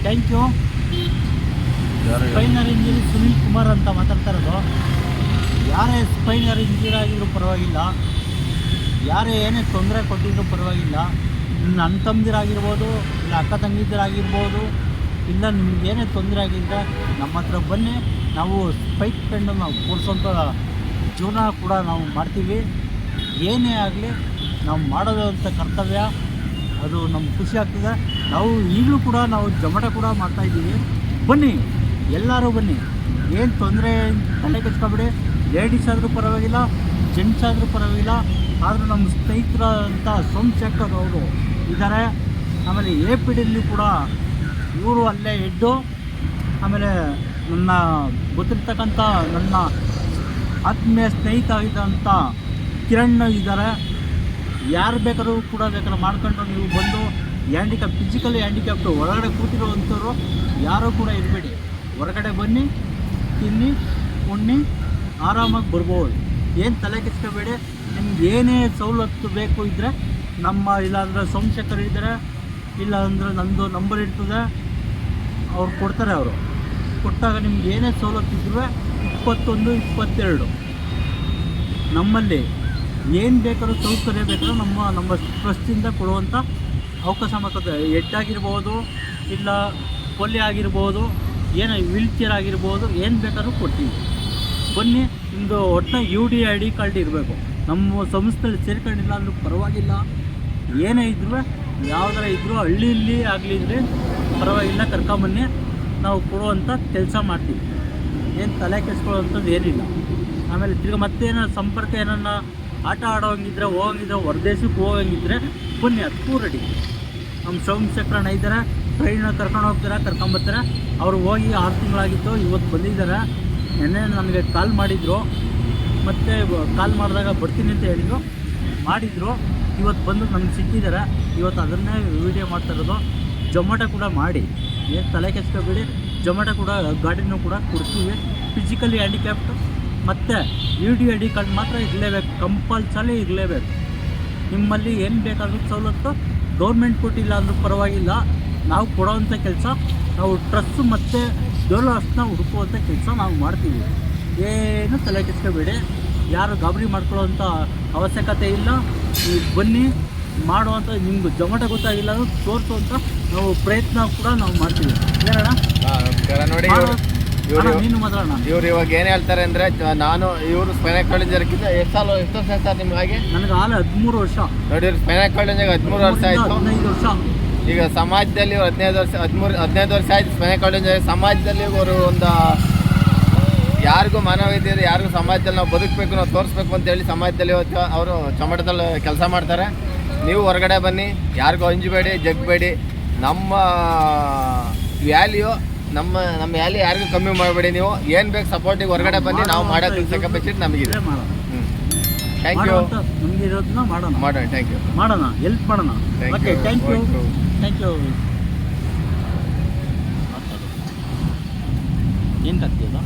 Thank you. Spinal injury Sunil Kumar ಅಂತ ಮಾತಾಡ್ತಾ ಇರೋದು. ಯಾರೇ ಸ್ಪೈನರ್ ಇಂಜುರಿ ಆಗಿದ್ರು ಪರವಾಗಿಲ್ಲ, ಯಾರೇ ಏನೇ ತೊಂದರೆ ಕೊಟ್ಟಿದ್ರು ಪರವಾಗಿಲ್ಲ, ನನ್ನ ತಮ್ಮದಿರಾಗಿರ್ಬೋದು, ಇಲ್ಲ ಅಕ್ಕ ತಂಗಿದಿರಾಗಿರ್ಬೋದು, ಇಲ್ಲ ನಿಮ್ಗೇನೇ ತೊಂದರೆ ಆಗಿದ್ದರೆ ನಮ್ಮ ಹತ್ರ ಬನ್ನಿ. ನಾವು ಸ್ಪೈಕ್ ಪೆಂಡು ನಾವು ಕೂರಿಸೋಂಥ ಜೀವನ ಕೂಡ ನಾವು ಮಾಡ್ತೀವಿ. ಏನೇ ಆಗಲಿ ನಾವು ಮಾಡೋದು ಅಂತ ಕರ್ತವ್ಯ, ಅದು ನಮ್ಗೆ ಖುಷಿ ಆಗ್ತದೆ. ನಾವು ಈಗಲೂ ಕೂಡ ನಾವು ಜಮಟ ಕೂಡ ಮಾಡ್ತಾಯಿದ್ದೀವಿ. ಬನ್ನಿ, ಎಲ್ಲರೂ ಬನ್ನಿ, ಏನು ತೊಂದರೆ ತಲೆ ಕೆಚ್ಕೊಬೇಡಿ. ಲೇಡೀಸ್ ಆದರೂ ಪರವಾಗಿಲ್ಲ, ಜೆಂಟ್ಸ್ ಆದರೂ ಪರವಾಗಿಲ್ಲ. ಆದರೂ ನಮ್ಮ ಸ್ನೇಹಿತರಂಥ ಸೋಮಶೇಖರ್ ಅವರು ಇದ್ದಾರೆ. ಆಮೇಲೆ APDಯಲ್ಲಿ ಕೂಡ ಇವರು ಅಲ್ಲೇ ಹೆಡ್ಡು. ಆಮೇಲೆ ನನ್ನ ಗೊತ್ತಿರ್ತಕ್ಕಂಥ ನನ್ನ ಆತ್ಮೀಯ ಸ್ನೇಹಿತ ಆಗಿದ್ದಂಥ ಕಿರಣ್ ಇದ್ದಾರೆ. ಯಾರು ಬೇಕಾದ್ರೂ ಕೂಡ ಮಾಡ್ಕೊಂಡು ನೀವು ಬಂದು ಹ್ಯಾಂಡಿಕ್ಯಾಪ್, ಫಿಸಿಕಲಿ ಹ್ಯಾಂಡಿಕ್ಯಾಪ್ಟು ಒಳಗಡೆ ಕೂತಿರೋವಂಥವ್ರು ಯಾರೂ ಕೂಡ ಇರಬೇಡಿ. ಹೊರಗಡೆ ಬನ್ನಿ, ತಿನ್ನಿ, ಉಣ್ಣಿ, ಆರಾಮಾಗಿ ಬರ್ಬೋದು. ಏನು ತಲೆ ಕೆಚ್ಕೋಬೇಡಿ. ನಿಮ್ಗೆ ಏನೇ ಸವಲತ್ತು ಬೇಕು ಇದ್ದರೆ ಇಲ್ಲಾಂದರೆ ಸೋಮಶೇಖರ್ ಇದ್ದಾರೆ, ಇಲ್ಲ ಅಂದರೆ ನಂದು ನಂಬರ್ ಇರ್ತದೆ, ಅವ್ರು ಕೊಡ್ತಾರೆ. ಅವರು ಕೊಟ್ಟಾಗ ನಿಮ್ಗೆ ಏನೇ ಸವಲತ್ತು ಇದ್ರೂ 21, 22 ನಮ್ಮಲ್ಲಿ ಏನು ಬೇಕಾದ್ರೂ ಸೌಕರ್ಯ ಬೇಕಾದ್ರೂ ನಮ್ಮ ಟ್ರಸ್ಟಿಂದ ಕೊಡುವಂಥ ಅವಕಾಶ ಮಾಡ್ತದೆ. ಹೆಡ್ಡಾಗಿರ್ಬೋದು, ಇಲ್ಲ ಪೊಲ್ಯ ಆಗಿರ್ಬೋದು, ಏನೋ ವೀಲ್ ಚೇರ್ ಆಗಿರ್ಬೋದು, ಏನು ಬೇಕಾದ್ರೂ ಕೊಡ್ತೀವಿ. ಬನ್ನಿ. ನಿಮ್ಮದು ಒಟ್ಟಿನ UD ಕಾರ್ಡ್ ಇರಬೇಕು. ನಮ್ಮ ಸಂಸ್ಥೆಯಲ್ಲಿ ಸೇರ್ಕೊಂಡಿಲ್ಲ ಅಂದರೂ ಪರವಾಗಿಲ್ಲ. ಏನೇ ಇದ್ರೂ, ಯಾವುದರ ಇದ್ದರೂ ಹಳ್ಳಿಯಲ್ಲಿ ಆಗಲಿದ್ರೆ ಪರವಾಗಿಲ್ಲ, ಕರ್ಕೊಂಬನ್ನಿ. ನಾವು ಕೊಡುವಂಥ ಕೆಲಸ ಮಾಡ್ತೀವಿ. ಏನು ತಲೆ ಕೆಡಿಸ್ಕೊಳ್ಳೋವಂಥದ್ದು ಏನಿಲ್ಲ. ಆಮೇಲೆ ತಿರ್ಗಿ ಮತ್ತೇನೋ ಸಂಪರ್ಕ ಏನನ್ನ ಆಟ ಆಡೋಂಗಿದ್ರೆ, ಹೋಗಂಗಿದ್ರೆ, ಹೊರದೇಶಕ್ಕೆ ಹೋಗಂಗಿದ್ರೆ ಬನ್ನಿ, ಅದಕ್ಕೂ ರೆಡಿ. ನಮ್ಮ ಸೋಮಶೇಖರಣ್ಣ ಇದ್ದಾರೆ, ಟ್ರೈನ ಕರ್ಕೊಂಡು ಹೋಗ್ತಾರೆ, ಕರ್ಕೊಂಬರ್ತಾರೆ. ಅವರು ಹೋಗಿ 6 ತಿಂಗಳಾಗಿತ್ತು, ಇವತ್ತು ಬಂದಿದ್ದಾರೆ. ನೆನ್ನೆ ನನಗೆ ಕಾಲ್ ಮಾಡಿದರು, ಮತ್ತು ಕಾಲ್ ಮಾಡಿದಾಗ ಬರ್ತೀನಿ ಅಂತ ಮಾಡಿದರು. ಇವತ್ತು ಬಂದು ನನಗೆ ಸಿಕ್ಕಿದ್ದಾರೆ. ಇವತ್ತು ಅದನ್ನೇ ವೀಡಿಯೋ ಮಾಡ್ತಾ ಇರೋದು. ಜೊಮ್ಯಾಟೊ ಕೂಡ ಮಾಡಿ, ಏನು ತಲೆ ಕೆಚ್ಕೋಬೇಡಿ. ಜೊಮ್ಯಾಟೊ ಕೂಡ ಗಾಡಿನೂ ಕೂಡ ಕೊಡ್ತೀವಿ. ಫಿಸಿಕಲಿ ಹ್ಯಾಂಡಿಕ್ಯಾಪ್ಟು ಮತ್ತು UD ಕಾರ್ಡ್ ಮಾತ್ರ ಇರಲೇಬೇಕು, ಕಂಪಲ್ಸರಿ ಇರಲೇಬೇಕು. ನಿಮ್ಮಲ್ಲಿ ಏನು ಬೇಕಾದ್ರೂ ಸವಲತ್ತು ಗೌರ್ಮೆಂಟ್ ಕೊಟ್ಟಿಲ್ಲ ಅಂದರೂ ಪರವಾಗಿಲ್ಲ, ನಾವು ಕೊಡೋವಂಥ ಕೆಲಸ, ನಾವು ಟ್ರಸ್ಸು ಮತ್ತು ಡೆವಲಪ್ಸ್ನ ಹುಡುಕುವಂಥ ಕೆಲಸ ನಾವು ಮಾಡ್ತೀವಿ. ಏನು ತಲೆ ಕೆಚ್ಕೋಬೇಡಿ, ಯಾರು ಗಾಬರಿ ಮಾಡ್ಕೊಳ್ಳೋವಂಥ ಅವಶ್ಯಕತೆ ಇಲ್ಲ. ನೀವು ಬನ್ನಿ, ಮಾಡುವಂಥ ನಿಮ್ಗೆ ಜೊಮ್ಯಾಟೊ ಗೊತ್ತಾಗಿಲ್ಲ ಅಂದ್ರೆ ತೋರಿಸುವಂಥ ನಾವು ಪ್ರಯತ್ನ ಕೂಡ ನಾವು ಮಾಡ್ತೀವಿ. ಏನಣ್ಣ? ನಮಸ್ಕಾರ. ನೋಡಿ ನೀನು ಮಾತಾಡೋಣ. ಇವ್ರು ಇವಾಗ ಏನು ಹೇಳ್ತಾರೆ ಅಂದರೆ, ನಾನು ಇವರು ಸ್ಪೈನಲ್ ಕಾರ್ಡ್ ಇಂಜರಿಗಿಂತ ಎಷ್ಟು ವರ್ಷ ಸರ್ ನಿಮಗಾಗಿ? ನನಗೆ 13 ವರ್ಷ. ನೋಡಿ, ಇವ್ರು ಸ್ಪೈನಲ್ ಕಾರ್ಡ್ ಇಂಜರಿ 13 ವರ್ಷ ಆಯಿತು. 15 ವರ್ಷ. ಈಗ ಸಮಾಜದಲ್ಲಿ 15 ವರ್ಷ ಆಯಿತು ಸ್ಪೈನಲ್ ಕಾರ್ಡ್ ಇಂಜರಿ. ಸಮಾಜದಲ್ಲಿ ಇವರು ಒಂದು ಯಾರಿಗೂ ಮಾನವೀಯತೆ, ಯಾರಿಗೂ ಸಮಾಜದಲ್ಲಿ ನಾವು ಬದುಕಬೇಕು, ನಾವು ತೋರಿಸ್ಬೇಕು ಅಂತೇಳಿ ಸಮಾಜದಲ್ಲಿ ಅವರು ಜೊಮ್ಯಾಟೊದಲ್ಲಿ ಕೆಲಸ ಮಾಡ್ತಾರೆ. ನೀವು ಹೊರಗಡೆ ಬನ್ನಿ, ಯಾರಿಗೂ ಅಂಜಬೇಡಿ, ಜಗ್ಬೇಡಿ. ನಮ್ಮ ವ್ಯಾಲ್ಯೂ ಯಾರಿಗೂ ಕಮ್ಮಿ ಮಾಡಬೇಡಿ. ನೀವು ಏನು ಬೇಕು ಸಪೋರ್ಟಿಗೆ ಹೊರಗಡೆ ಬನ್ನಿ, ನಾವು ಮಾಡೋ ಕೆಲಸ ಕೆಪಾಸಿಟಿ ನಮಗಿದೆ. Thank you. ನಮಗೆ ಇರೋದನ್ನ ಮಾಡೋಣ. Thank you. ಮಾಡೋಣ, ಹೆಲ್ಪ್ ಮಾಡೋಣ. Okay, thank you. ಏನು ಕತ್ತೀಯಲ್ಲ?